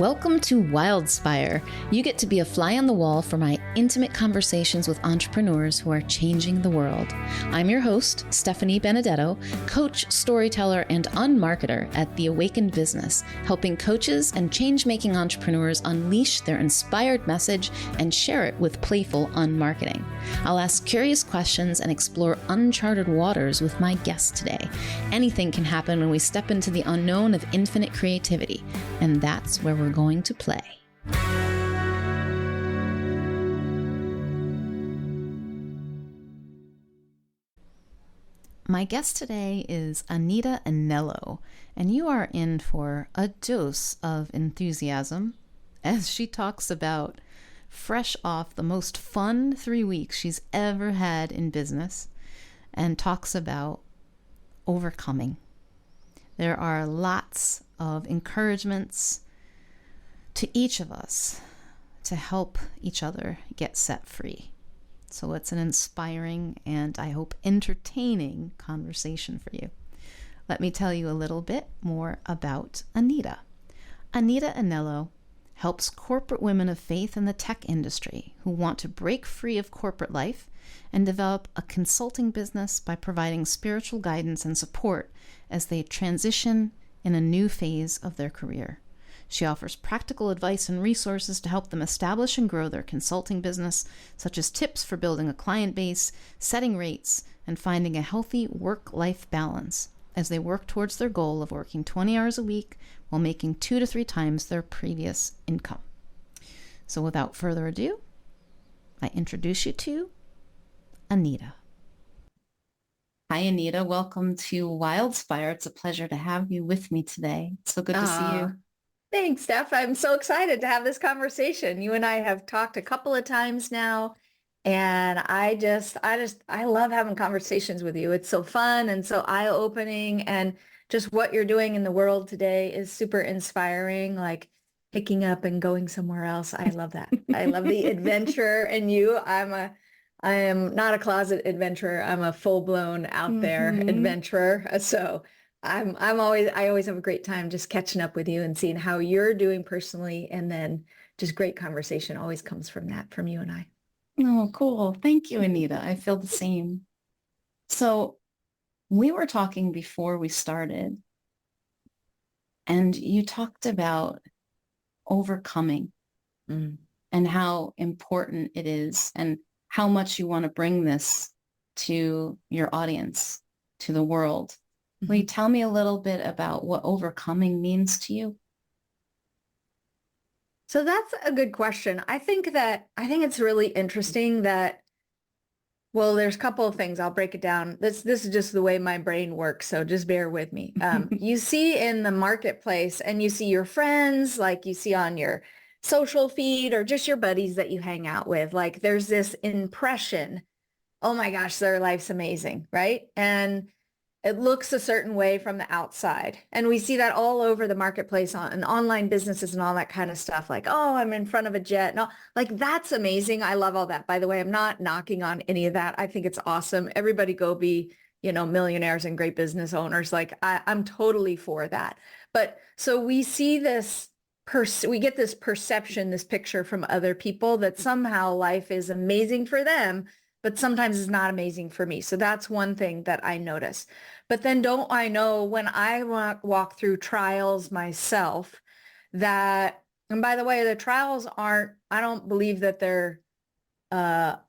Welcome to Wildspire. You get to be a fly on the wall for my intimate conversations with entrepreneurs who are changing the world. I'm your host, Stephanie Benedetto, coach, storyteller, and unmarketer at The Awakened Business, helping coaches and change-making entrepreneurs unleash their inspired message and share it with playful unmarketing. I'll ask curious questions and explore uncharted waters with my guest today. Anything can happen when we step into the unknown of infinite creativity, and that's where we're going to play. My guest today is Anita Anello, and you are in for a dose of enthusiasm as she talks about fresh off the most fun 3 weeks she's ever had in business and talks about overcoming. There are lots of encouragements to each of us to help each other get set free. So it's an inspiring and I hope entertaining conversation for you. Let me tell you a little bit more about Anita. Anita Anello helps corporate women of faith in the tech industry who want to break free of corporate life and develop a consulting business by providing spiritual guidance and support as they transition in a new phase of their career. She offers practical advice and resources to help them establish and grow their consulting business, such as tips for building a client base, setting rates, and finding a healthy work-life balance as they work towards their goal of working 20 hours a week while making 2 to 3 times their previous income. So without further ado, I introduce you to Anita. Hi, Anita. Welcome to Wildspire. It's a pleasure to have you with me today. It's so good to see you. Thanks, Steph. I'm so excited to have this conversation. You and I have talked a couple of times now, and I love having conversations with you. It's so fun and so eye-opening, and just what you're doing in the world today is super inspiring, like picking up and going somewhere else. I love that. I love the adventure in you. I am not a closet adventurer. I'm a full-blown out there adventurer. So I always have a great time just catching up with you and seeing how you're doing personally. And then just great conversation always comes from that, from you and I. Oh, cool. Thank you, Anita. I feel the same. So we were talking before we started, and you talked about overcoming and how important it is and how much you want to bring this to your audience, to the world. Will you tell me a little bit about what overcoming means to you? So that's a good question. I think it's really interesting that, well, there's a couple of things. I'll break it down. This is just the way my brain works, so just bear with me. You see in the marketplace, and you see your friends, like you see on your social feed or just your buddies that you hang out with. Like there's this impression, oh my gosh, their life's amazing, right? And it looks a certain way from the outside. And we see that all over the marketplace and online businesses and all that kind of stuff. Like, oh, I'm in front of a jet. No, like that's amazing. I love all that. By the way, I'm not knocking on any of that. I think it's awesome. Everybody go be, millionaires and great business owners. Like I'm totally for that. But so we see this, we get this perception, this picture from other people that somehow life is amazing for them, but sometimes it's not amazing for me. So that's one thing that I notice. But then don't I know when I walk through trials myself that, and by the way, the trials I don't believe that they're bad.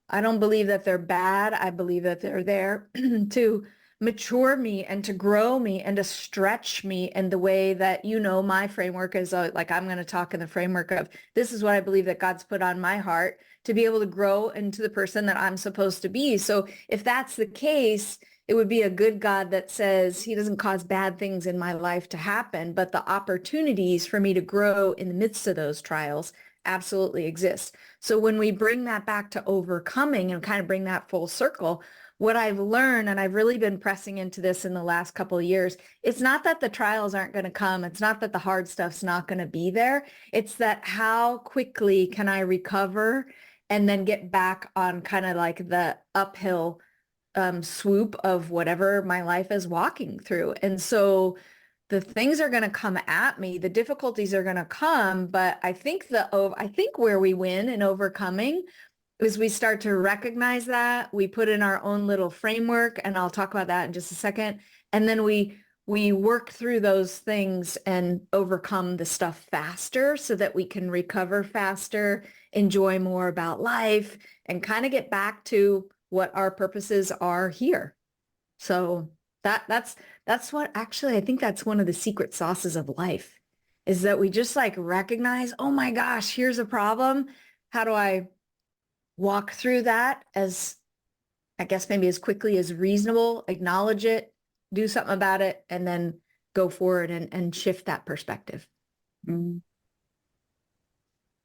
I believe that they're there to mature me and to grow me and to stretch me in the way that, my framework is like, I'm going to talk in the framework of this is what I believe that God's put on my heart to be able to grow into the person that I'm supposed to be. So if that's the case, it would be a good God that says he doesn't cause bad things in my life to happen, but the opportunities for me to grow in the midst of those trials absolutely exist. So when we bring that back to overcoming and kind of bring that full circle, what I've learned, and I've really been pressing into this in the last couple of years, it's not that the trials aren't going to come. It's not that the hard stuff's not going to be there. It's that how quickly can I recover and then get back on kind of like the uphill swoop of whatever my life is walking through. And so the things are going to come at me, the difficulties are going to come, but I think where we win in overcoming is we start to recognize that, we put in our own little framework, and I'll talk about that in just a second. And then we work through those things and overcome the stuff faster so that we can recover faster, enjoy more about life, and kind of get back to what our purposes are here. So that's what actually, I think that's one of the secret sauces of life, is that we just like recognize, oh my gosh, here's a problem. How do I walk through that as, I guess, maybe as quickly as reasonable, acknowledge it, do something about it, and then go forward and shift that perspective. Mm.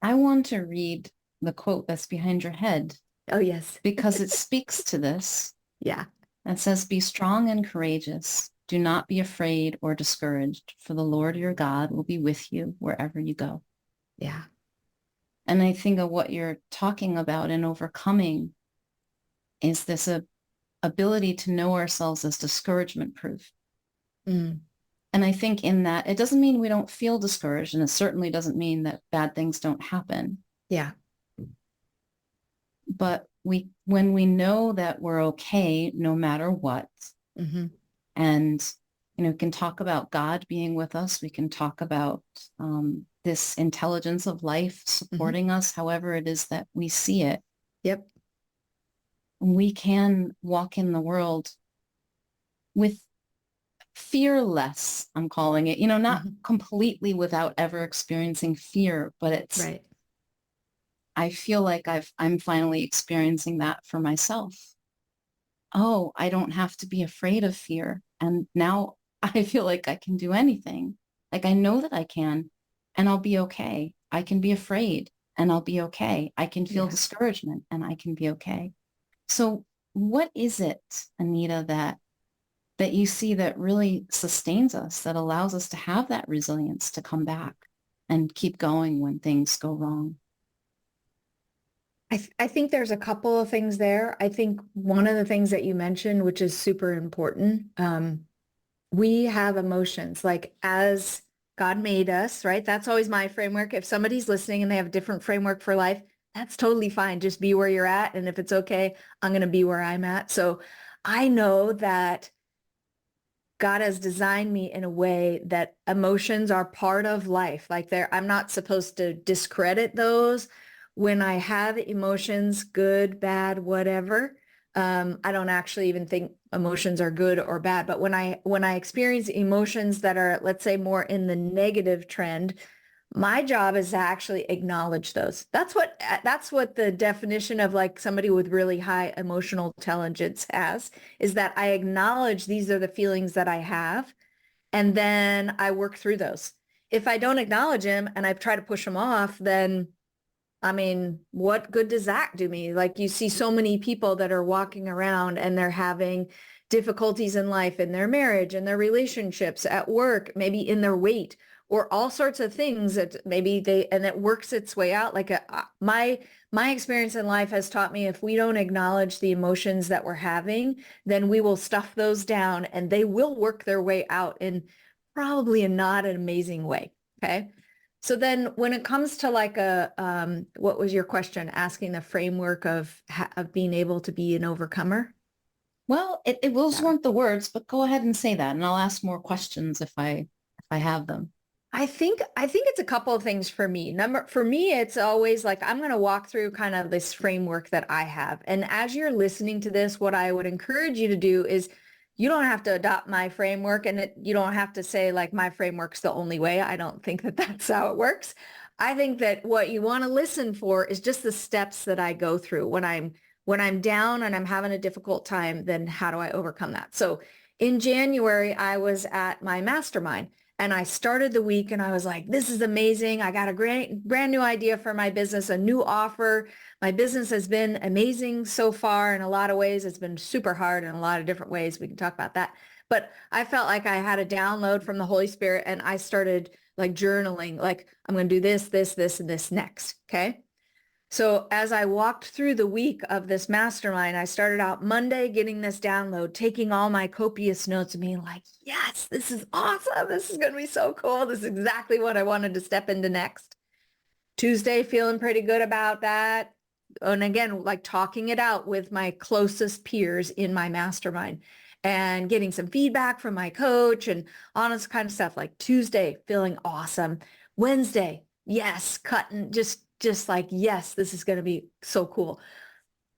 I want to read the quote that's behind your head. Oh, yes. Because it speaks to this. Yeah. It says, be strong and courageous. Do not be afraid or discouraged, for the Lord your God will be with you wherever you go. Yeah. And I think of what you're talking about in overcoming is this ability to know ourselves as discouragement proof. Mm. And I think in that, it doesn't mean we don't feel discouraged, and it certainly doesn't mean that bad things don't happen. Yeah. But when we know that we're okay no matter what, mm-hmm. and we can talk about God being with us, we can talk about this intelligence of life supporting mm-hmm. us, however it is that we see it. Yep. We can walk in the world with fearless, I'm calling it, not mm-hmm. completely without ever experiencing fear, but it's right. I feel like I'm finally experiencing that for myself. Oh, I don't have to be afraid of fear. And now I feel like I can do anything. Like I know that I can, and I'll be okay. I can be afraid and I'll be okay. I can feel discouragement and I can be okay. So what is it, Anita, that you see that really sustains us, that allows us to have that resilience to come back and keep going when things go wrong? I think there's a couple of things there. I think one of the things that you mentioned, which is super important, we have emotions, like as God made us, right? That's always my framework. If somebody's listening and they have a different framework for life, that's totally fine. Just be where you're at. And if it's okay, I'm going to be where I'm at. So I know that God has designed me in a way that emotions are part of life. Like I'm not supposed to discredit those. When I have emotions, good, bad, whatever, I don't actually even think emotions are good or bad. But when I experience emotions that are, let's say, more in the negative trend, my job is to actually acknowledge those. That's what the definition of like somebody with really high emotional intelligence has, is that I acknowledge these are the feelings that I have, and then I work through those. If I don't acknowledge them and I try to push them off, then I mean, what good does that do me? Like you see so many people that are walking around and they're having difficulties in life, in their marriage, in their relationships, at work, maybe in their weight, or all sorts of things that maybe and it works its way out. Like my experience in life has taught me, if we don't acknowledge the emotions that we're having, then we will stuff those down and they will work their way out in probably not an amazing way. Okay. So then when it comes to like what was your question? Asking the framework of being able to be an overcomer? Well, those weren't the words, but go ahead and say that, and I'll ask more questions if I have them. I think it's a couple of things for me. For me, it's always like I'm going to walk through kind of this framework that I have. And as you're listening to this, what I would encourage you to do is, you don't have to adopt my framework, and you don't have to say like my framework's the only way. I don't think that that's how it works. I think that what you want to listen for is just the steps that I go through when I'm down and I'm having a difficult time. Then how do I overcome that? So in January, I was at my mastermind. And I started the week and I was like, this is amazing. I got a brand new idea for my business, a new offer. My business has been amazing so far in a lot of ways. It's been super hard in a lot of different ways. We can talk about that. But I felt like I had a download from the Holy Spirit, and I started like journaling, like I'm going to do this, this, this, and this next. Okay. So as I walked through the week of this mastermind, I started out Monday getting this download, taking all my copious notes and being like, yes, this is awesome. This is going to be so cool. This is exactly what I wanted to step into next. Tuesday, feeling pretty good about that. And again, like talking it out with my closest peers in my mastermind and getting some feedback from my coach and honest kind of stuff. Like Tuesday, feeling awesome. Wednesday, yes, cutting, just like, yes, this is going to be so cool.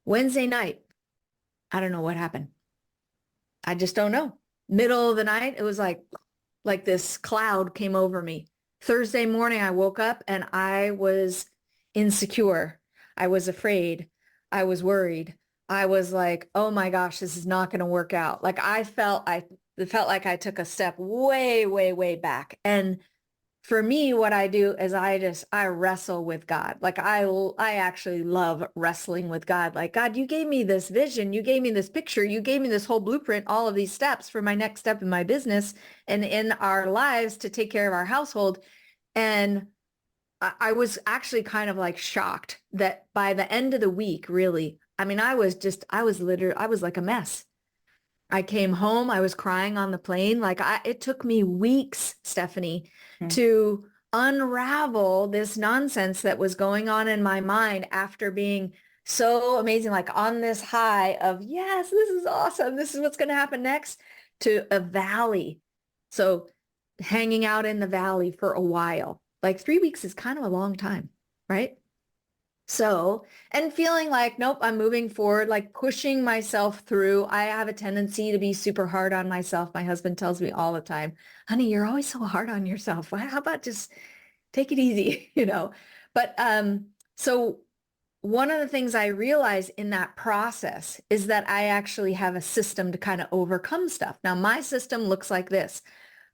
Wednesday night, I don't know what happened. I just don't know. Middle of the night, it was like this cloud came over me. Thursday morning, I woke up and I was insecure. I was afraid. I was worried. I was like, oh my gosh, this is not going to work out. Like I felt like I took a step way, way, way back. And for me, what I do is I wrestle with God. Like I actually love wrestling with God. Like, God, you gave me this vision. You gave me this picture. You gave me this whole blueprint, all of these steps for my next step in my business and in our lives to take care of our household. And I was actually kind of like shocked that by the end of the week, really, I mean, I was like a mess. I came home, I was crying on the plane. It took me weeks, Stephanie, to unravel this nonsense that was going on in my mind after being so amazing, like on this high of, yes, this is awesome. This is what's going to happen next, to a valley. So hanging out in the valley for a while, like 3 weeks is kind of a long time, right? So, and feeling like, nope, I'm moving forward, like pushing myself through. I have a tendency to be super hard on myself. My husband tells me all the time, honey, you're always so hard on yourself. How about just take it easy, But so one of the things I realized in that process is that I actually have a system to kind of overcome stuff. Now, my system looks like this.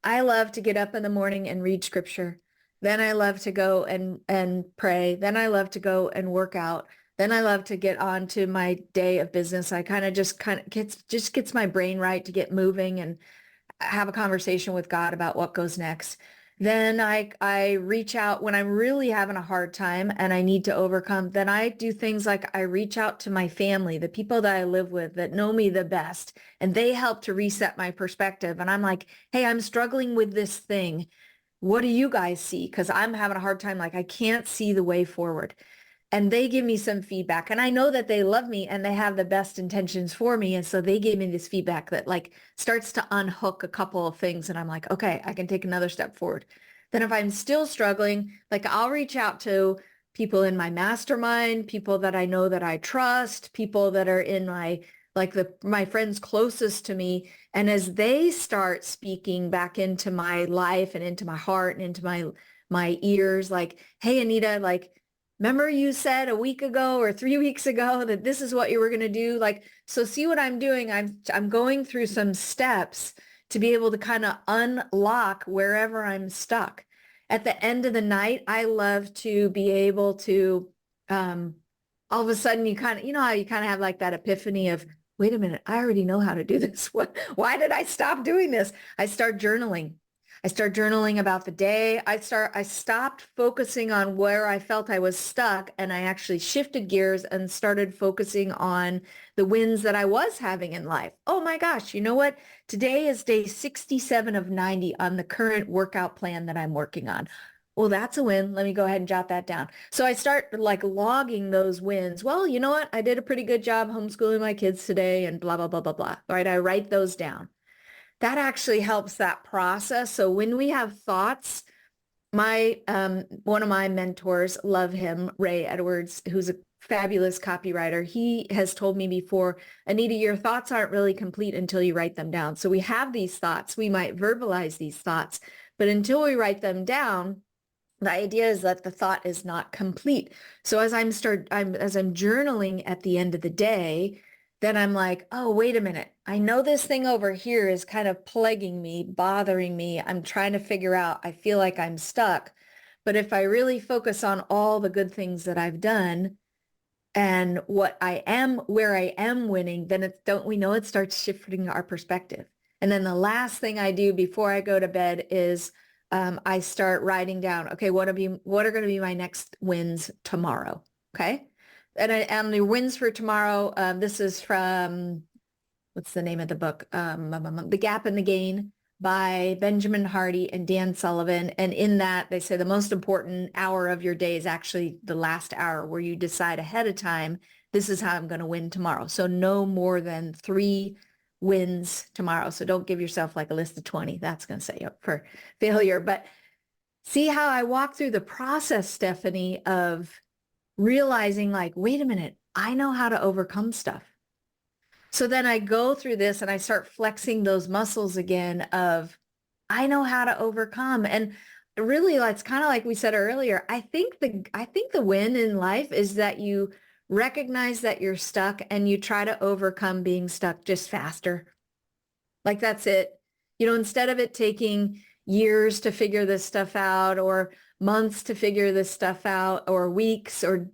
I love to get up in the morning and read scripture. Then I love to go and pray. Then I love to go and work out. Then I love to get on to my day of business. I kind of gets my brain right to get moving and have a conversation with God about what goes next. Then I reach out when I'm really having a hard time and I need to overcome. Then I do things like I reach out to my family, the people that I live with that know me the best, and they help to reset my perspective. And I'm like, hey, I'm struggling with this thing. What do you guys see? Because I'm having a hard time. Like I can't see the way forward. And they give me some feedback. And I know that they love me and they have the best intentions for me. And so they gave me this feedback that like starts to unhook a couple of things. And I'm like, okay, I can take another step forward. Then if I'm still struggling, like I'll reach out to people in my mastermind, people that I know that I trust, people that are in my friends closest to me. And as they start speaking back into my life and into my heart and into my ears, like, hey, Anita, like, remember you said a week ago or 3 weeks ago that this is what you were going to do? Like, so see what I'm doing? I'm going through some steps to be able to kind of unlock wherever I'm stuck. At the end of the night, I love to be able to, all of a sudden you kind of, how you kind of have like that epiphany of, wait a minute, I already know how to do this. Why did I stop doing this? I start journaling. I start journaling about the day. I stopped focusing on where I felt I was stuck, and I actually shifted gears and started focusing on the wins that I was having in life. Oh my gosh, you know what? Today is day 67 of 90 on the current workout plan that I'm working on. Well, that's a win. Let me go ahead and jot that down. So I start like logging those wins. Well, you know what? I did a pretty good job homeschooling my kids today and blah, blah, blah, blah, blah. All right. I write those down. That actually helps that process. So when we have thoughts, my one of my mentors, love him, Ray Edwards, who's a fabulous copywriter. He has told me before, Anita, your thoughts aren't really complete until you write them down. So we have these thoughts. We might verbalize these thoughts, but until we write them down, the idea is that the thought is not complete. So as I'm journaling at the end of the day, then I'm like, oh, wait a minute. I know this thing over here is kind of plaguing me, bothering me. I'm trying to figure out, I feel like I'm stuck. But if I really focus on all the good things that I've done and where I am winning, then don't we know it starts shifting our perspective. And then the last thing I do before I go to bed is I start writing down, okay, what are going to be my next wins tomorrow? Okay. And the wins for tomorrow, this is from, what's the name of the book? The Gap and the Gain by Benjamin Hardy and Dan Sullivan. And in that, they say the most important hour of your day is actually the last hour, where you decide ahead of time, this is how I'm going to win tomorrow. So no more than 3 wins tomorrow. So don't give yourself like a list of 20. That's going to set you up for failure. But see how I walk through the process, Stephanie, of realizing like, wait a minute, I know how to overcome stuff. So then I go through this and I start flexing those muscles again of, I know how to overcome. And really, it's kind of like we said earlier. I think the win in life is that you recognize that you're stuck and you try to overcome being stuck just faster. Like that's it. Instead of it taking years to figure this stuff out, or months to figure this stuff out, or weeks, or,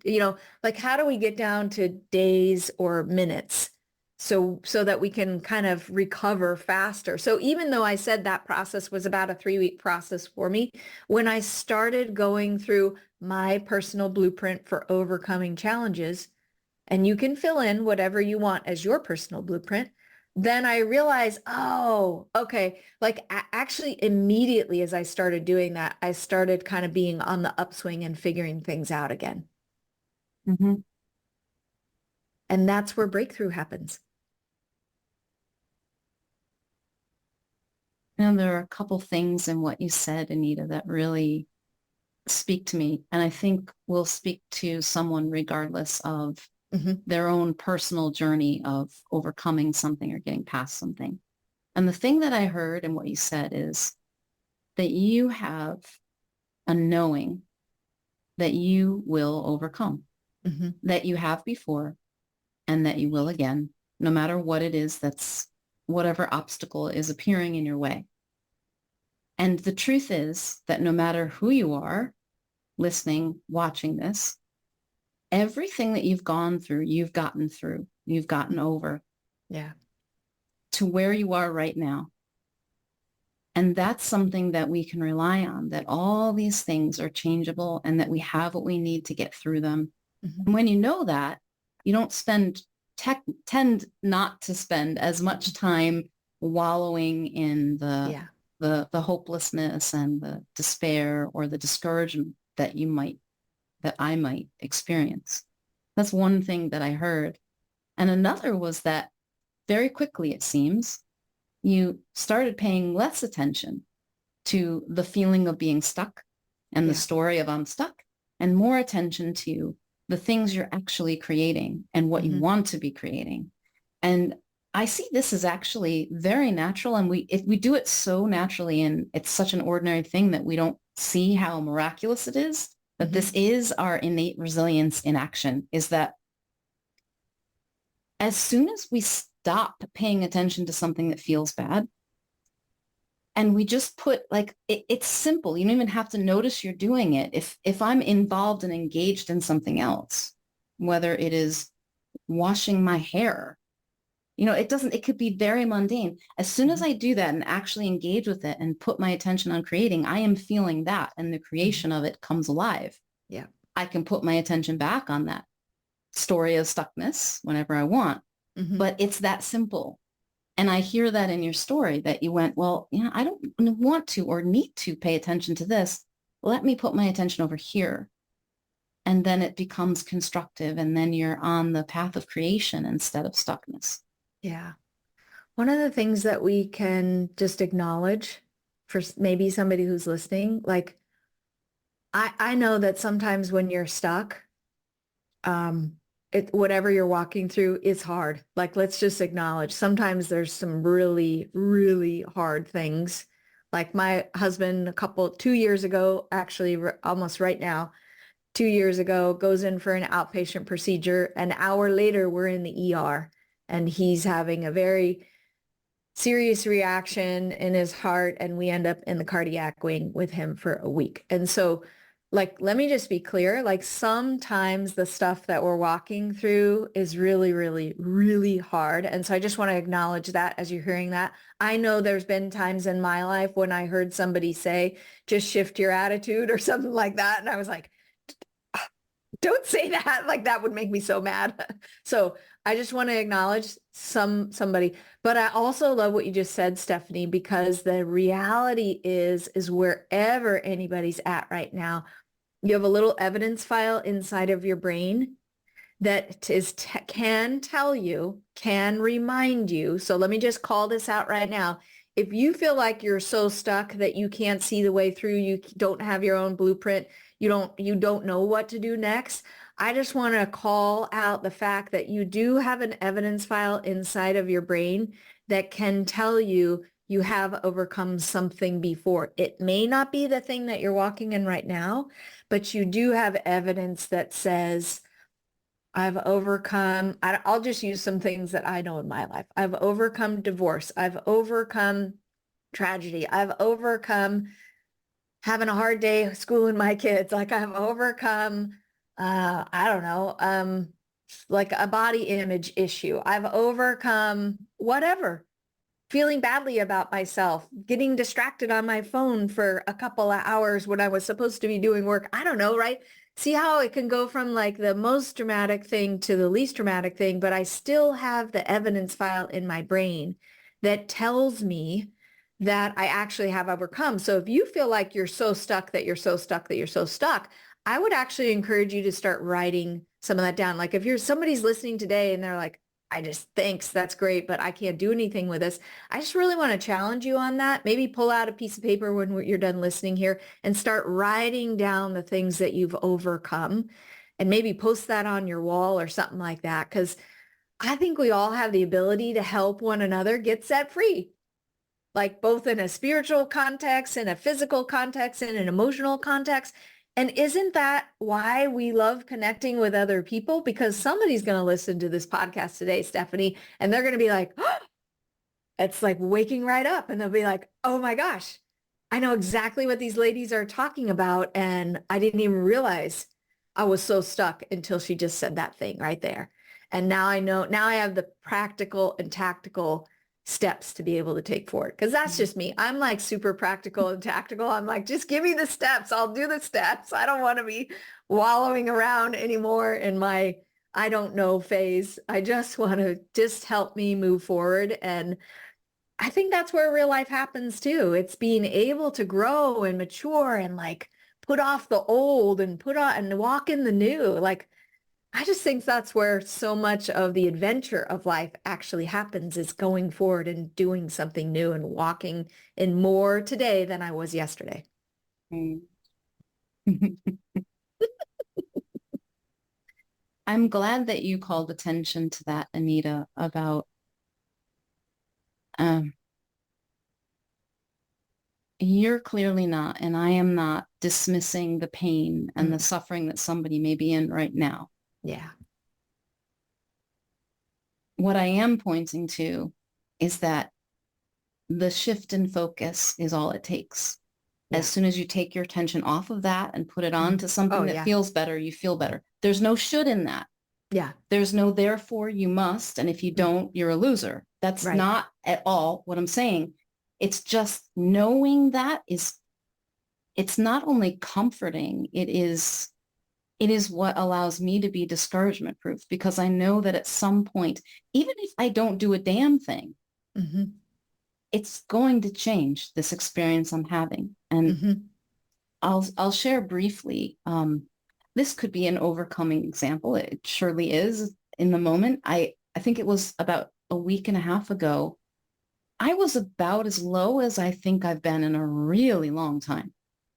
like how do we get down to days or minutes so that we can kind of recover faster? So even though I said that process was about a 3-week process for me, when I started going through my personal blueprint for overcoming challenges, and you can fill in whatever you want as your personal blueprint, then I realized, oh, okay. Like actually immediately as I started doing that, I started kind of being on the upswing and figuring things out again. Mm-hmm. And that's where breakthrough happens. There are a couple things in what you said, Anita, that really speak to me. And I think will speak to someone regardless of their own personal journey of overcoming something or getting past something. And the thing that I heard in what you said is that you have a knowing that you will overcome, that you have before, and that you will again, no matter what it is that's whatever obstacle is appearing in your way. And the truth is that no matter who you are, listening, watching this, everything that you've gone through, you've gotten over. Yeah. To where you are right now. And that's something that we can rely on, that all these things are changeable and that we have what we need to get through them. And when you know that, you don't tend not to spend as much time wallowing in the hopelessness and the despair or the discouragement that I might experience. That's one thing that I heard. And another was that very quickly, it seems, you started paying less attention to the feeling of being stuck and the story of I'm stuck, and more attention to the things you're actually creating and what you want to be creating. And I see this as actually very natural. And we do it so naturally, and it's such an ordinary thing that we don't see how miraculous it is. But this is our innate resilience in action, is that as soon as we stop paying attention to something that feels bad, and we just put it's simple. You don't even have to notice you're doing it. If I'm involved and engaged in something else, whether it is washing my hair, it could be very mundane. As soon as I do that and actually engage with it and put my attention on creating, I am feeling that, and the creation of it comes alive. Yeah. I can put my attention back on that story of stuckness whenever I want, but it's that simple. And I hear that in your story that you went, well, I don't want to or need to pay attention to this. Let me put my attention over here. And then it becomes constructive. And then you're on the path of creation instead of stuckness. Yeah. One of the things that we can just acknowledge for maybe somebody who's listening, like I know that sometimes when you're stuck, whatever you're walking through is hard. Like, let's just acknowledge sometimes there's some really, really hard things. Like my husband 2 years ago, actually almost right now, 2 years ago, goes in for an outpatient procedure. An hour later, we're in the ER and he's having a very serious reaction in his heart. And we end up in the cardiac wing with him for a week. And so let me just be clear, sometimes the stuff that we're walking through is really, really, really hard. And so I just want to acknowledge that as you're hearing that. I know there's been times in my life when I heard somebody say, just shift your attitude or something like that. And I was like, Don't say that. Like that would make me so mad. So I just want to acknowledge somebody, but I also love what you just said, Stephanie, because the reality is wherever anybody's at right now, you have a little evidence file inside of your brain that can tell you, can remind you. So let me just call this out right now. If you feel like you're so stuck that you can't see the way through, you don't have your own blueprint, you don't know what to do next, I just want to call out the fact that you do have an evidence file inside of your brain that can tell you you have overcome something before. It may not be the thing that you're walking in right now, but you do have evidence that says, I've overcome, I'll just use some things that I know in my life. I've overcome divorce. I've overcome tragedy. I've overcome having a hard day schooling my kids. Like I've overcome, I don't know, like a body image issue. I've overcome whatever, feeling badly about myself, getting distracted on my phone for a couple of hours when I was supposed to be doing work. I don't know, right? See how it can go from like the most dramatic thing to the least dramatic thing, but I still have the evidence file in my brain that tells me that I actually have overcome. So if you feel like you're so stuck that you're so stuck that you're so stuck, I would actually encourage you to start writing some of that down. Like if somebody's listening today and they're like, I just, thanks, that's great, but I can't do anything with this. I just really want to challenge you on that. Maybe pull out a piece of paper when you're done listening here and start writing down the things that you've overcome and maybe post that on your wall or something like that. Because I think we all have the ability to help one another get set free, like both in a spiritual context, in a physical context, in an emotional context. And isn't that why we love connecting with other people? Because somebody's going to listen to this podcast today, Stephanie, and they're going to be like, oh, it's like waking right up. And they'll be like, oh my gosh, I know exactly what these ladies are talking about. And I didn't even realize I was so stuck until she just said that thing right there. And now I know, now I have the practical and tactical steps to be able to take forward. Because that's just me. I'm like super practical and tactical. I'm like, just give me the steps. I'll do the steps. I don't want to be wallowing around anymore in my I don't know phase. I just want to just help me move forward. And I think that's where real life happens too. It's being able to grow and mature and like put off the old and put on and walk in the new. Like I just think that's where so much of the adventure of life actually happens, is going forward and doing something new and walking in more today than I was yesterday. I'm glad that you called attention to that, Anita, about you're clearly not, and I am not, dismissing the pain and the suffering that somebody may be in right now. Yeah. What I am pointing to is that the shift in focus is all it takes. Yeah. As soon as you take your attention off of that and put it on to something that feels better, you feel better. There's no should in that. Yeah. There's no therefore you must. And if you don't, you're a loser. That's right. Not at all what I'm saying. It's just knowing that it's not only comforting, it is what allows me to be discouragement proof, because I know that at some point, even if I don't do a damn thing, it's going to change this experience I'm having. And I'll share briefly. This could be an overcoming example. It surely is in the moment. I think it was about a week and a half ago. I was about as low as I think I've been in a really long time.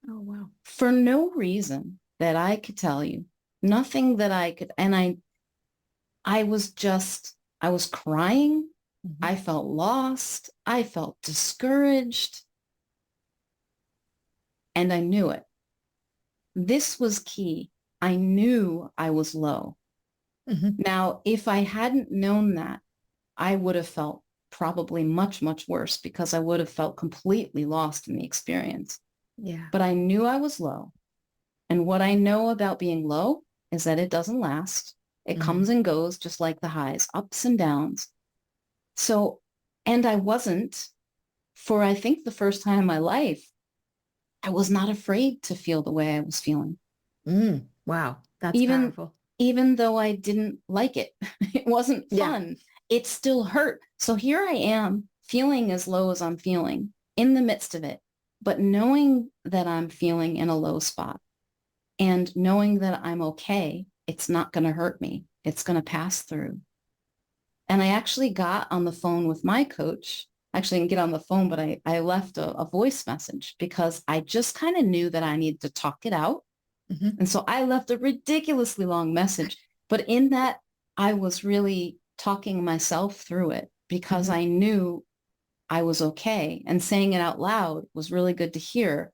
Oh, wow. For no reason that I could tell you, nothing that I could. And I was crying. I felt lost. I felt discouraged. And I knew it. This was key. I knew I was low. Now, if I hadn't known that, I would have felt probably much, much worse, because I would have felt completely lost in the experience. Yeah. But I knew I was low. And what I know about being low is that it doesn't last. It comes and goes, just like the highs, ups and downs. So, and I wasn't, for I think the first time in my life, I was not afraid to feel the way I was feeling. Wow. That's even powerful. even though I didn't like it. It wasn't Yeah. fun. It still hurt. So here I am feeling as low as I'm feeling in the midst of it, but knowing that I'm feeling in a low spot and knowing that I'm okay, it's not going to hurt me. It's going to pass through. And I actually got on the phone with my coach. Actually, I didn't get on the phone, but I left a voice message because I just kind of knew that I needed to talk it out. Mm-hmm. And so I left a ridiculously long message. But in that, I was really talking myself through it because Mm-hmm. I knew I was okay. And saying it out loud was really good to hear.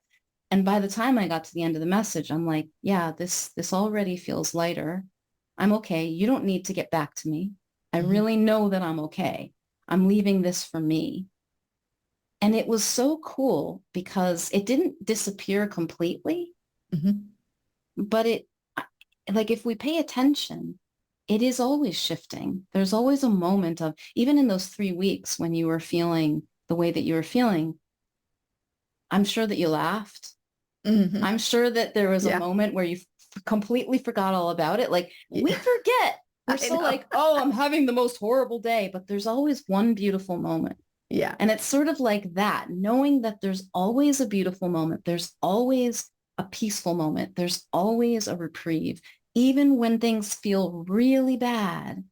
And by the time I got to the end of the message, I'm like, yeah, this already feels lighter. I'm okay. You don't need to get back to me. I Mm-hmm. really know that I'm okay. I'm leaving this for me. And it was so cool because it didn't disappear completely, Mm-hmm. but it, like, if we pay attention, it is always shifting. There's always a moment of, even in those 3 weeks when you were feeling the way that you were feeling, I'm sure that you laughed. Mm-hmm. I'm sure that there was a Yeah. moment where you completely forgot all about it. Like, we Yeah. forget. We're I so know. like, oh, I'm having the most horrible day, but there's always one beautiful moment. Yeah. And it's sort of like that, knowing that there's always a beautiful moment. There's always a peaceful moment. There's always a reprieve. Even when things feel really bad,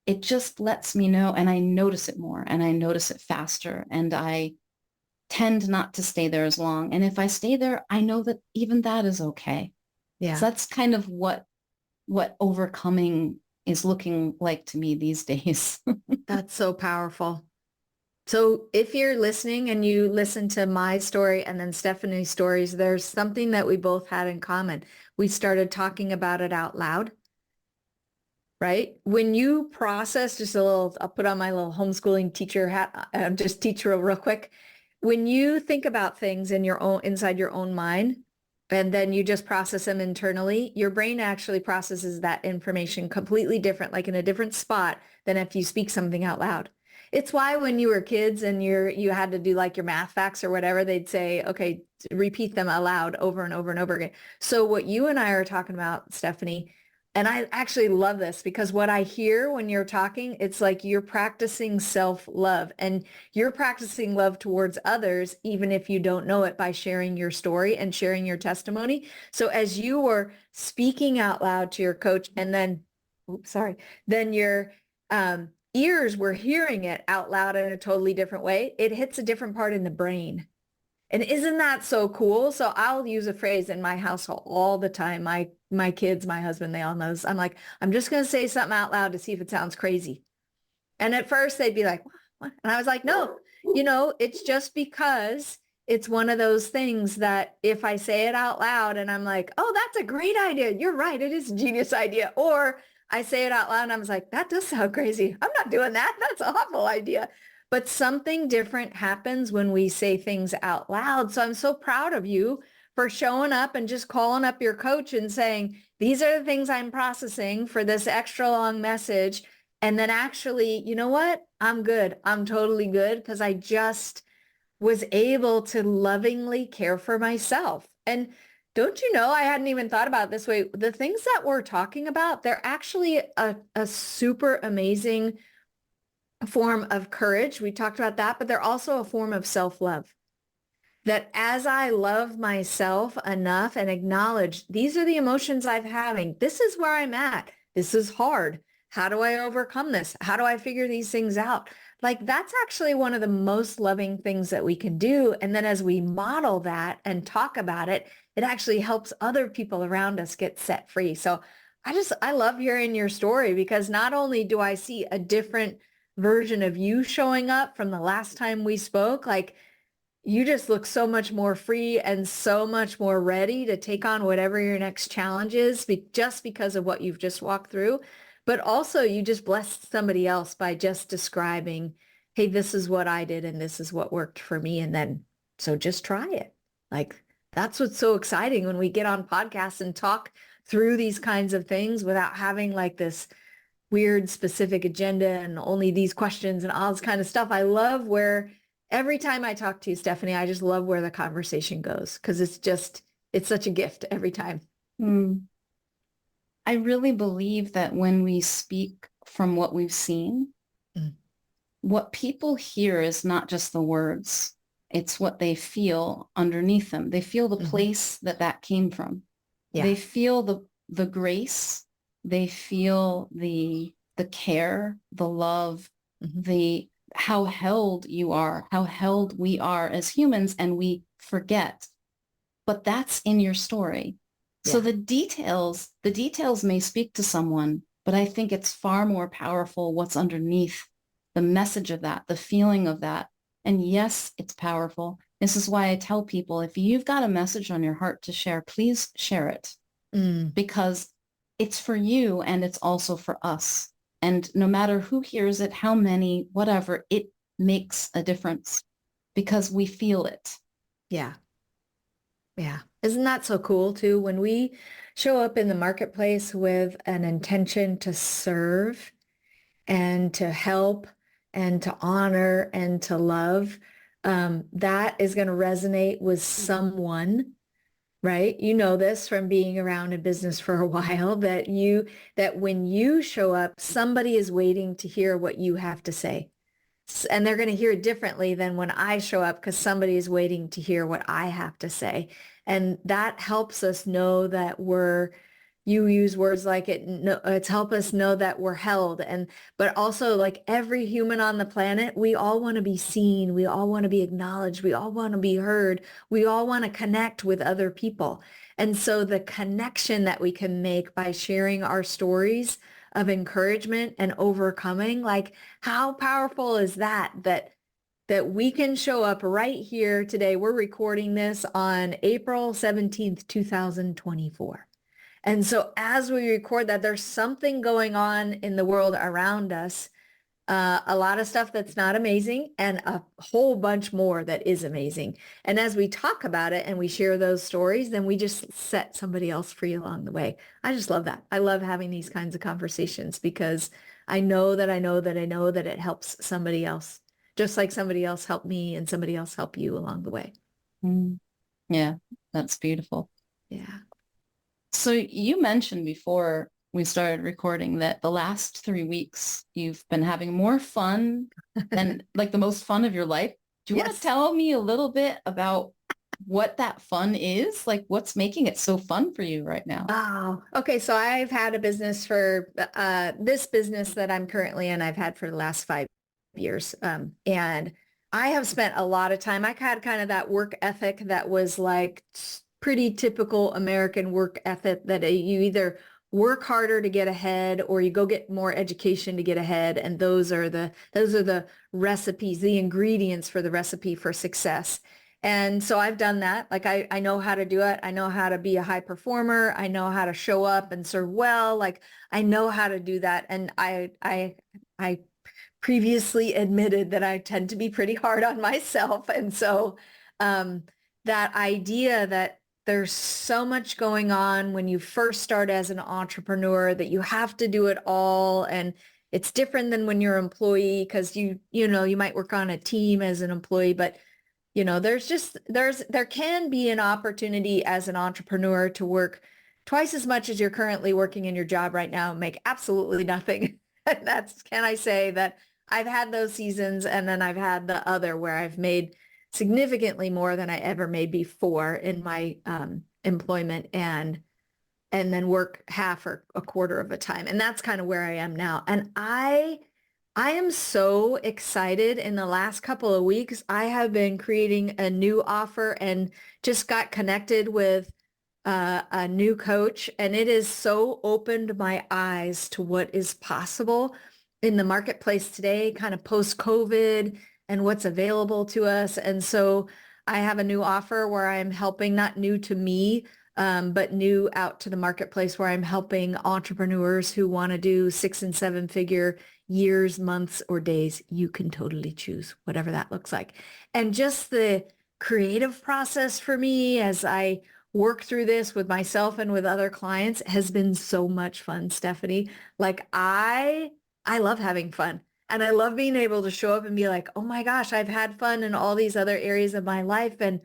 it just lets me know, and I notice it more and I notice it faster, and I tend not to stay there as long. And if I stay there, I know that even that is okay. Yeah. So that's kind of what overcoming is looking like to me these days. That's so powerful. So if you're listening and you listen to my story and then Stephanie's stories, there's something that we both had in common. We started talking about it out loud, right? When you process just a little, I'll put on my little homeschooling teacher hat, just teach real quick. When you think about things in your own, inside your own mind, and then you just process them internally, your brain actually processes that information completely different, like in a different spot than if you speak something out loud. It's why when you were kids and you had to do like your math facts or whatever, they'd say, okay, repeat them aloud over and over and over again. So what you and I are talking about, Stephanie, and I actually love this because what I hear when you're talking, it's like you're practicing self-love and you're practicing love towards others, even if you don't know it, by sharing your story and sharing your testimony. So as you were speaking out loud to your coach and then, oops, sorry, then your ears were hearing it out loud in a totally different way, it hits a different part in the brain. And isn't that so cool? So I'll use a phrase in my household all the time. My kids, my husband, they all know this. I'm like, I'm just going to say something out loud to see if it sounds crazy. And at first they'd be like, what? And I was like, no, it's just because it's one of those things that if I say it out loud and I'm like, oh, that's a great idea. You're right. It is a genius idea. Or I say it out loud and I was like, that does sound crazy. I'm not doing that. That's an awful idea. But something different happens when we say things out loud. So I'm so proud of you for showing up and just calling up your coach and saying, these are the things I'm processing for this extra long message. And then actually, you know what? I'm good. I'm totally good because I just was able to lovingly care for myself. And don't you know, I hadn't even thought about it this way. The things that we're talking about, they're actually a super amazing form of courage. We talked about that, but they're also a form of self-love. That as I love myself enough and acknowledge these are the emotions I'm having, this is where I'm at. This is hard. How do I overcome this? How do I figure these things out? Like that's actually one of the most loving things that we can do. And then as we model that and talk about it, it actually helps other people around us get set free. So I love hearing your story because not only do I see a different version of you showing up from the last time we spoke, like you just look so much more free and so much more ready to take on whatever your next challenge is just because of what you've just walked through. But also you just blessed somebody else by just describing, hey, this is what I did and this is what worked for me. And then, so just try it. Like that's what's so exciting when we get on podcasts and talk through these kinds of things without having like this weird specific agenda and only these questions and all this kind of stuff. I love where every time I talk to you, Stephanie, I just love where the conversation goes because it's such a gift every time. Mm. I really believe that when we speak from what we've seen, Mm. what people hear is not just the words. It's what they feel underneath them. They feel the place that that came from. Yeah. They feel the grace. They feel the care, the love, the how held you are, how held we are as humans, and we forget. But that's in your story. So Yeah. the details may speak to someone, but I think it's far more powerful what's underneath the message of that, the feeling of that. And yes, it's powerful. This is why I tell people, if you've got a message on your heart to share, please share it because it's for you and it's also for us. And no matter who hears it, how many, whatever, it makes a difference because we feel it. Yeah. Yeah. Isn't that so cool too? When we show up in the marketplace with an intention to serve and to help and to honor and to love, that is going to resonate with someone, right? You know this from being around in business for a while, that when you show up, somebody is waiting to hear what you have to say. And they're going to hear it differently than when I show up because somebody is waiting to hear what I have to say. And that helps us know that you use words like it's help us know that we're held. But also like every human on the planet, we all want to be seen. We all want to be acknowledged. We all want to be heard. We all want to connect with other people. And so the connection that we can make by sharing our stories of encouragement and overcoming, like how powerful is that we can show up right here today. We're recording this on April 17th, 2024. And so as we record that, there's something going on in the world around us. A lot of stuff that's not amazing and a whole bunch more that is amazing. And as we talk about it and we share those stories, then we just set somebody else free along the way. I just love that. I love having these kinds of conversations because I know that it helps somebody else, just like somebody else helped me and somebody else helped you along the way. Yeah, that's beautiful. Yeah. So you mentioned before we started recording that the last 3 weeks you've been having more fun than like the most fun of your life. Do you want to tell me a little bit about what that fun is? Like what's making it so fun for you right now? Oh, okay. So I've had a business for this business that I'm currently in, I've had for the last 5 years. And I have spent a lot of time. I had kind of that work ethic that was like pretty typical American work ethic that you either work harder to get ahead or you go get more education to get ahead. And those are the recipes, the ingredients for the recipe for success. And so I've done that. Like I know how to do it. I know how to be a high performer. I know how to show up and serve well. Like I know how to do that. And I previously admitted that I tend to be pretty hard on myself. And so that idea that there's so much going on when you first start as an entrepreneur that you have to do it all. And it's different than when you're an employee because you might work on a team as an employee, but there can be an opportunity as an entrepreneur to work twice as much as you're currently working in your job right now and make absolutely nothing. Can I say that I've had those seasons and then I've had the other where I've made significantly more than I ever made before in my employment and then work half or a quarter of a time. And that's kind of where I am now. And I am so excited. In the last couple of weeks, I have been creating a new offer and just got connected with a new coach. And it has so opened my eyes to what is possible in the marketplace today, kind of post-COVID and what's available to us. And so I have a new offer where I'm helping, not new to me, but new out to the marketplace where I'm helping entrepreneurs who want to do 6 and 7 figure years, months, or days. You can totally choose whatever that looks like. And just the creative process for me as I work through this with myself and with other clients has been so much fun, Stephanie. Like I love having fun. And I love being able to show up and be like, oh my gosh, I've had fun in all these other areas of my life. And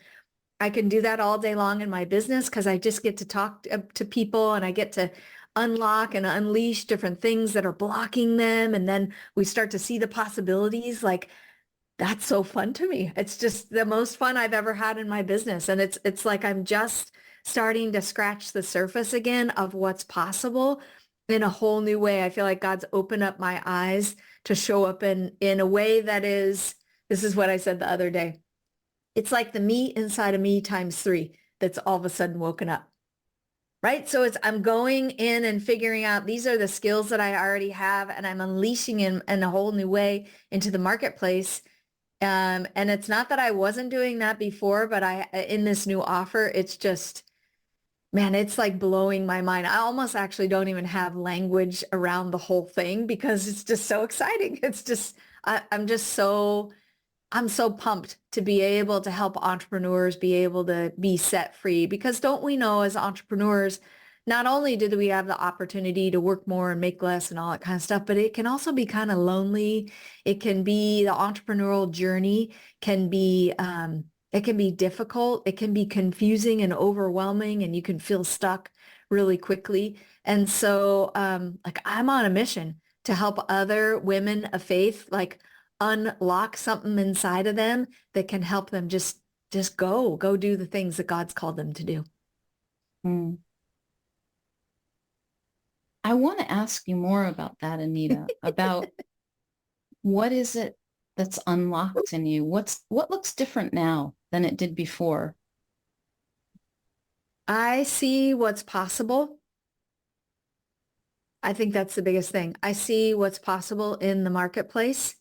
I can do that all day long in my business because I just get to talk to people and I get to unlock and unleash different things that are blocking them. And then we start to see the possibilities. Like, that's so fun to me. It's just the most fun I've ever had in my business. And it's like I'm just starting to scratch the surface again of what's possible in a whole new way. I feel like God's opened up my eyes to show up in a way that is, this is what I said the other day. It's like the me inside of me times 3 that's all of a sudden woken up. Right? So I'm going in and figuring out these are the skills that I already have, and I'm unleashing in a whole new way into the marketplace. And it's not that I wasn't doing that before, but in this new offer, it's just, man, it's like blowing my mind. I almost actually don't even have language around the whole thing because it's just so exciting. It's just, I'm so pumped to be able to help entrepreneurs be able to be set free, because don't we know as entrepreneurs, not only do we have the opportunity to work more and make less and all that kind of stuff, but it can also be kind of lonely. It can be, the entrepreneurial journey can be, it can be difficult. It can be confusing and overwhelming, and you can feel stuck really quickly. And so, like, I'm on a mission to help other women of faith, like, unlock something inside of them that can help them just go do the things that God's called them to do. Mm. I want to ask you more about that, Anita, about what is it that's unlocked in you? What looks different now than it did before? I see what's possible. I think that's the biggest thing. I see what's possible in the marketplace.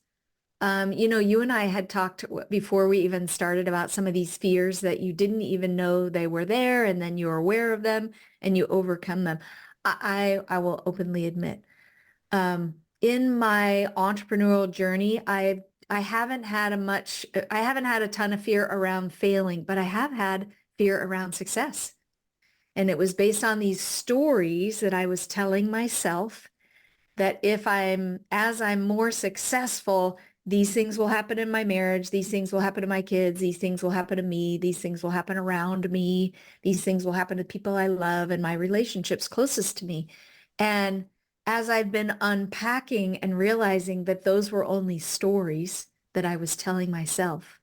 You and I had talked before we even started about some of these fears that you didn't even know they were there, and then you're aware of them and you overcome them. I will openly admit, in my entrepreneurial journey, I haven't had a ton of fear around failing, but I have had fear around success. And it was based on these stories that I was telling myself that as I'm more successful, these things will happen in my marriage. These things will happen to my kids. These things will happen to me. These things will happen around me. These things will happen to people I love and my relationships closest to me. And as I've been unpacking and realizing that those were only stories that I was telling myself,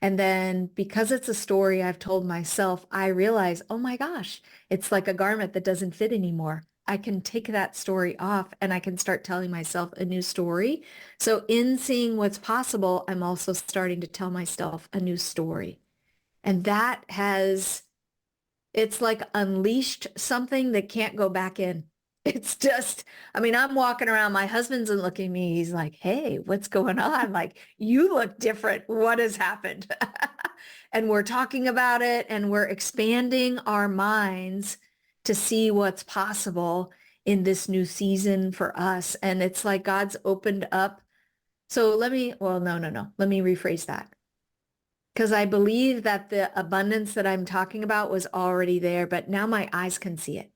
and then because it's a story I've told myself, I realize, oh my gosh, it's like a garment that doesn't fit anymore. I can take that story off and I can start telling myself a new story. So in seeing what's possible, I'm also starting to tell myself a new story. And it's like unleashed something that can't go back in. It's just, I'm walking around. My husband's looking at me. He's like, hey, what's going on? Like, you look different. What has happened? And we're talking about it, and we're expanding our minds to see what's possible in this new season for us. And it's like God's opened up. So no. Let me rephrase that. Because I believe that the abundance that I'm talking about was already there, but now my eyes can see it.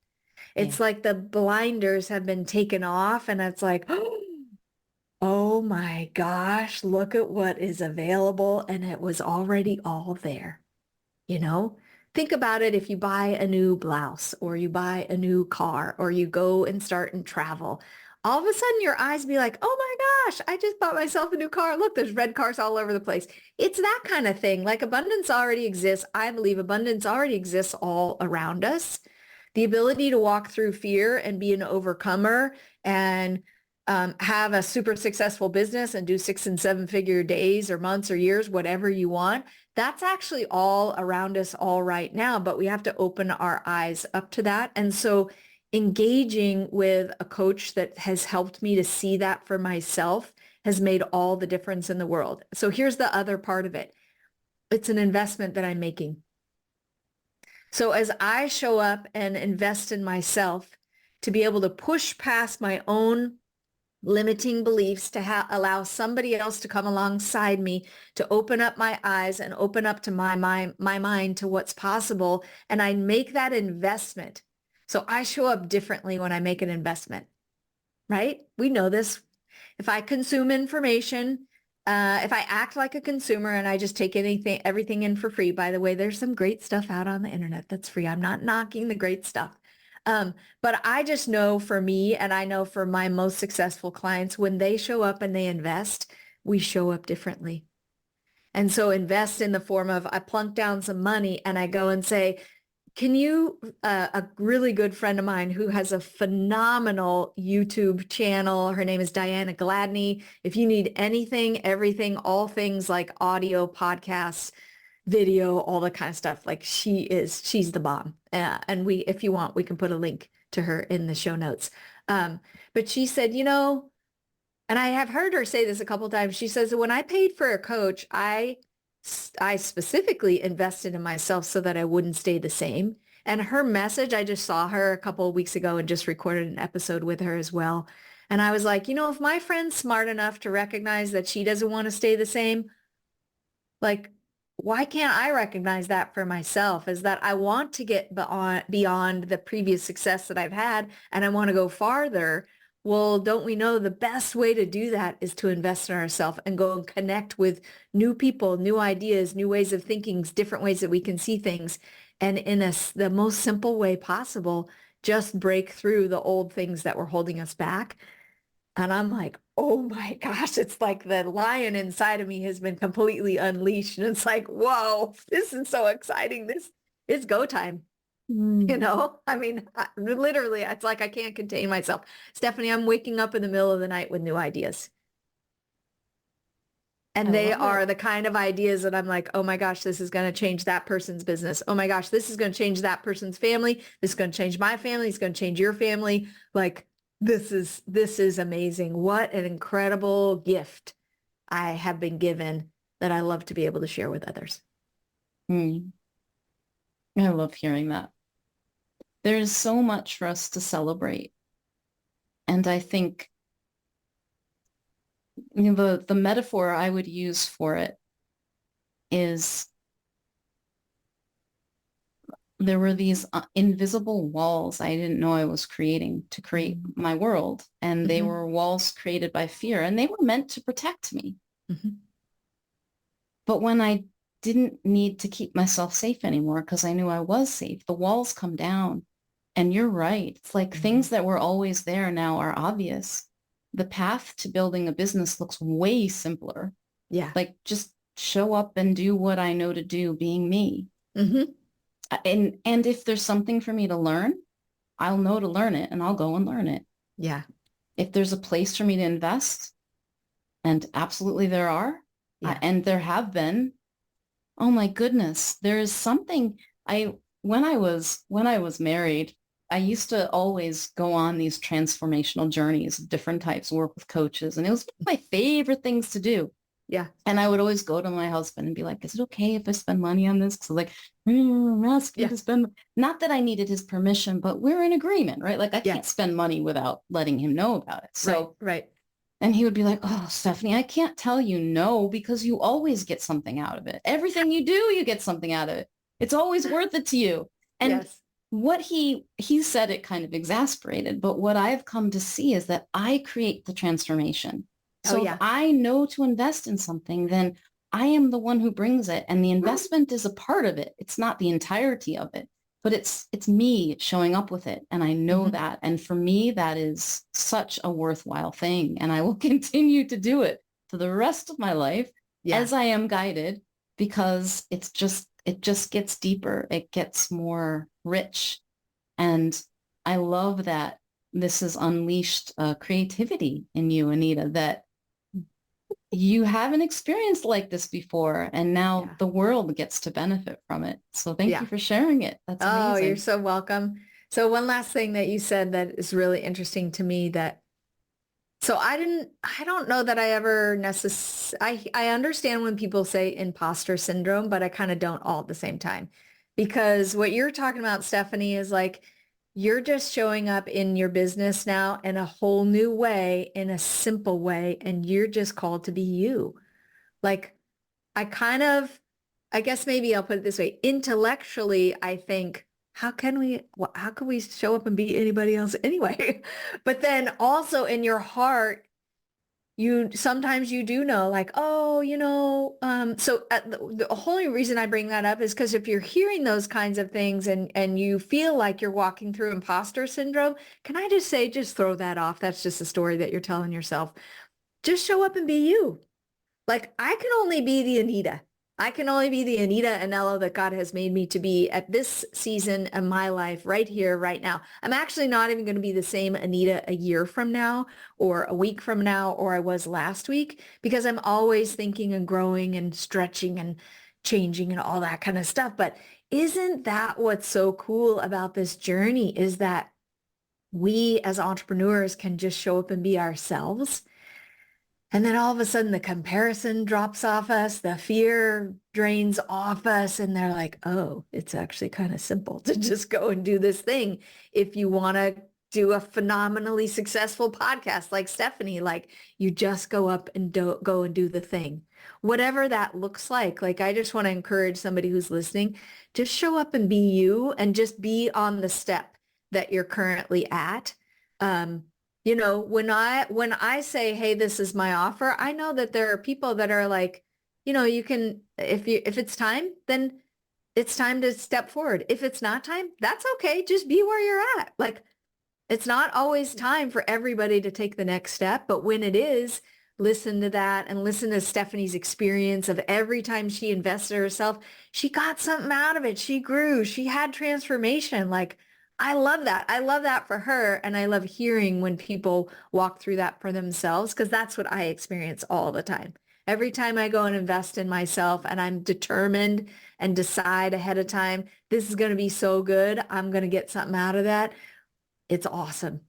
It's like the blinders have been taken off, and it's like, oh my gosh, look at what is available. And it was already all there. Think about it. If you buy a new blouse, or you buy a new car, or you go and start and travel, all of a sudden your eyes be like, oh my gosh, I just bought myself a new car. Look, there's red cars all over the place. It's that kind of thing. Like, abundance already exists. I believe abundance already exists all around us. The ability to walk through fear and be an overcomer and have a super successful business and do 6 and 7 figure days or months or years, whatever you want. That's actually all around us all right now, but we have to open our eyes up to that. And so engaging with a coach that has helped me to see that for myself has made all the difference in the world. So here's the other part of it. It's an investment that I'm making. So as I show up and invest in myself to be able to push past my own limiting beliefs, to allow somebody else to come alongside me, to open up my eyes and open up to my mind to what's possible, and I make that investment. So I show up differently when I make an investment, right? We know this. If I consume information, if I act like a consumer and I just take everything in for free, by the way, there's some great stuff out on the internet that's free. I'm not knocking the great stuff. But I just know for me, and I know for my most successful clients, when they show up and they invest, we show up differently. And so invest in the form of I plunk down some money and I go and say, can you, a really good friend of mine who has a phenomenal YouTube channel, her name is Diana Gladney. If you need anything, everything, all things like audio, podcasts, video, all the kind of stuff, like she's the bomb. And if you want, we can put a link to her in the show notes. But she said, and I have heard her say this a couple of times. She says, when I paid for a coach, I specifically invested in myself so that I wouldn't stay the same. And her message, I just saw her a couple of weeks ago and just recorded an episode with her as well. And I was like, if my friend's smart enough to recognize that she doesn't want to stay the same, like, why can't I recognize that for myself? Is that I want to get beyond the previous success that I've had and I want to go farther. Well, don't we know the best way to do that is to invest in ourselves and go and connect with new people, new ideas, new ways of thinking, different ways that we can see things. And in the most simple way possible, just break through the old things that were holding us back. And I'm like, oh my gosh, it's like the lion inside of me has been completely unleashed. And it's like, whoa, this is so exciting. This is go time. I mean, literally, it's like I can't contain myself. Stephanie, I'm waking up in the middle of the night with new ideas. And they are the kind of ideas that I'm like, oh my gosh, this is going to change that person's business. Oh my gosh, this is going to change that person's family. This is going to change my family. It's going to change your family. Like, this is amazing. What an incredible gift I have been given that I love to be able to share with others. I love hearing that. There's so much for us to celebrate. And I think the metaphor I would use for it is there were these invisible walls I didn't know I was creating to create my world. And they were walls created by fear, and they were meant to protect me. But when I didn't need to keep myself safe anymore because I knew I was safe, the walls come down. And you're right. It's like things that were always there now are obvious. The path to building a business looks way simpler. Yeah. Like just show up and do what I know to do, being me. And if there's something for me to learn, I'll know to learn it and I'll go and learn it. Yeah. If there's a place for me to invest, and absolutely there are, and there have been, oh my goodness, there is something when I was married, I used to always go on these transformational journeys of different types, work with coaches, and it was one of my favorite things to do. Yeah. And I would always go to my husband and be like, is it okay if I spend money on this? So like, I'm asking you to spend, not that I needed his permission, but we're in agreement, right? Like I can't spend money without letting him know about it. So, right. And he would be like, oh, Stephanie, I can't tell you no, because you always get something out of it. Everything you do, you get something out of it. It's always worth it to you. And what he said, it kind of exasperated, but what I've come to see is that I create the transformation. So if I know to invest in something, then I am the one who brings it. And the investment is a part of it. It's not the entirety of it, but it's me showing up with it. And I know that. And for me, that is such a worthwhile thing. And I will continue to do it for the rest of my life as I am guided, because it just gets deeper. It gets more rich. And I love that this has unleashed creativity in you, Anita, that you haven't experienced like this before. And now the world gets to benefit from it. So thank you for sharing it. That's amazing. Oh, you're so welcome. So one last thing that you said that is really interesting to me, so I don't know that I ever I understand when people say imposter syndrome, but I kind of don't all at the same time, because what you're talking about, Stephanie, is like, you're just showing up in your business now in a whole new way, in a simple way, and you're just called to be you. Like, I guess maybe I'll put it this way. Intellectually, I think, how can we show up and be anybody else anyway? But then also in your heart, sometimes you do know, like, oh, the only reason I bring that up is because if you're hearing those kinds of things and you feel like you're walking through imposter syndrome, can I just say, just throw that off. That's just a story that you're telling yourself. Just show up and be you. Like, I can only be the Anita. I can only be the Anita Anello that God has made me to be at this season of my life right here, right now. I'm actually not even going to be the same Anita a year from now or a week from now or I was last week, because I'm always thinking and growing and stretching and changing and all that kind of stuff. But isn't that what's so cool about this journey, is that we as entrepreneurs can just show up and be ourselves. And then all of a sudden the comparison drops off us, the fear drains off us, and they're like, oh, it's actually kind of simple to just go and do this thing. If you want to do a phenomenally successful podcast like Stephanie, like, you just go up and go and do the thing. Whatever that looks like I just want to encourage somebody who's listening, just show up and be you and just be on the step that you're currently at. When I say, hey, this is my offer, I know that there are people that are like, you can, if it's time, then it's time to step forward. If it's not time, that's okay. Just be where you're at. Like, it's not always time for everybody to take the next step, but when it is, listen to that and listen to Stephanie's experience of every time she invested herself, she got something out of it. She grew, she had transformation. Like, I love that. I love that for her. And I love hearing when people walk through that for themselves, because that's what I experience all the time. Every time I go and invest in myself and I'm determined and decide ahead of time, this is going to be so good, I'm going to get something out of that. It's awesome.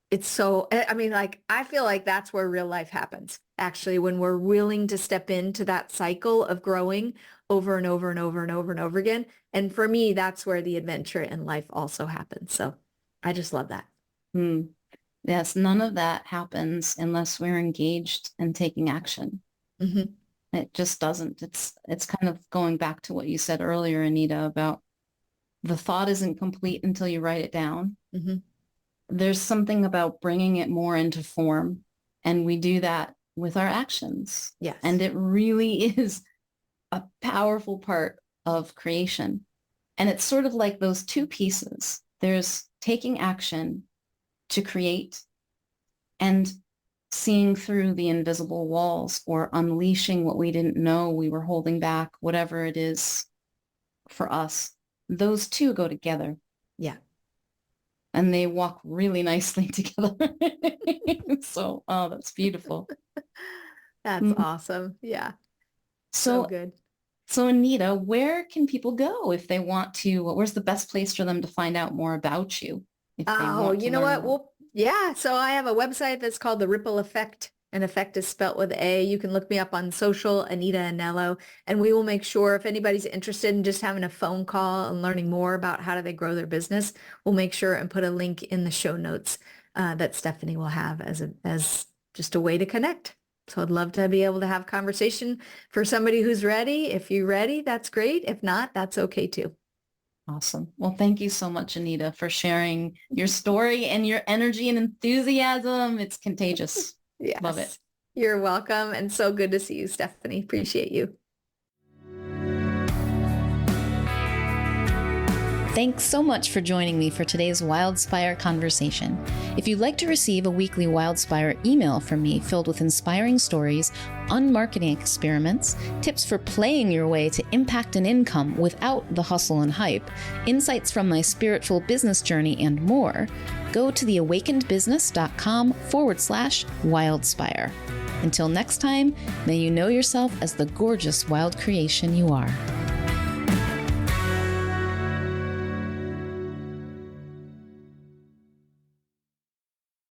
It's so, I feel like that's where real life happens. Actually, when we're willing to step into that cycle of growing over and over and over and over and over again. And for me, that's where the adventure in life also happens. So I just love that. Yes, none of that happens unless we're engaged and taking action. Mm-hmm. It just doesn't. It's kind of going back to what you said earlier, Anita, about the thought isn't complete until you write it down. Mm-hmm. There's something about bringing it more into form, and we do that with our actions. Yes. And it really is a powerful part of creation. And it's sort of like those two pieces. There's taking action to create and seeing through the invisible walls, or unleashing what we didn't know we were holding back, whatever it is for us. Those two go together. Yeah. And they walk really nicely together. So, oh, that's beautiful. That's awesome. Yeah. So good. So Anita, where can people go if they want to? Where's the best place for them to find out more about you? You know what? Well, yeah. So I have a website that's called The Ripple Effect, and effect is spelt with A. You can look me up on social, Anita Anello, and we will make sure, if anybody's interested in just having a phone call and learning more about how do they grow their business, we'll make sure and put a link in the show notes that Stephanie will have as just a way to connect. So I'd love to be able to have conversation for somebody who's ready. If you're ready, that's great. If not, that's okay too. Awesome. Well, thank you so much, Anita, for sharing your story and your energy and enthusiasm. It's contagious. Yes. Love it. You're welcome. And so good to see you, Stephanie. Appreciate you. Thanks so much for joining me for today's Wildspire conversation. If you'd like to receive a weekly Wildspire email from me filled with inspiring stories, unmarketing experiments, tips for playing your way to impact and income without the hustle and hype, insights from my spiritual business journey, and more, go to theawakenedbusiness.com/wildspire. Until next time, may you know yourself as the gorgeous wild creation you are.